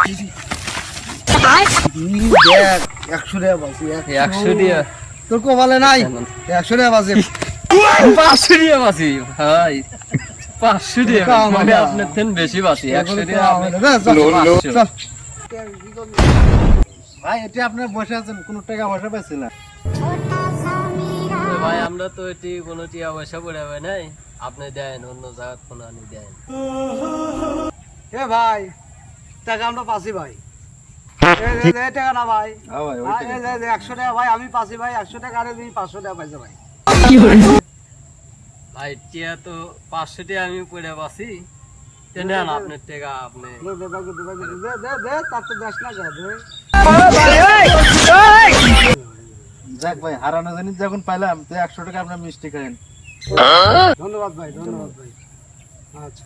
100 টাকা পাচ্ছি 100 টাকা তোর কপালে নাই 100 টাকা পাচ্ছি 500 টাকা পাচ্ছি ভাই 500 টাকা মানে আপনার থেকে বেশি পাচ্ছি 100 টাকা চল ভাই এটা আপনার বসে আছেন কোন টাকা পয়সা পাইছেন না ভাই আমরা তো এটি কোনো টাকা পয়সা পড়ে হবে নাই আপনি দেন অন্য জায়গা কোন আনি দেন এ ভাই টাকা আমরা পাচ্ছি ভাই এই টাকা না ভাই হ্যাঁ ভাই ওই টাকা। 100 টাকা ভাই আমি পাচ্ছি ভাই 100 টাকা আরে তুমি 500 টাকা পাইছো ভাই ভাই টিয়া তো 500 টাকা আমি পড়ে পাচ্ছি নেন আপনার টাকা আপনি দে তার তো দেশ না গা দে যাক ভাই হারানো জিনিস যখন পাইলাম তো 100 টাকা আপনার মিষ্টি খাইন। ধন্যবাদ ভাই আচ্ছা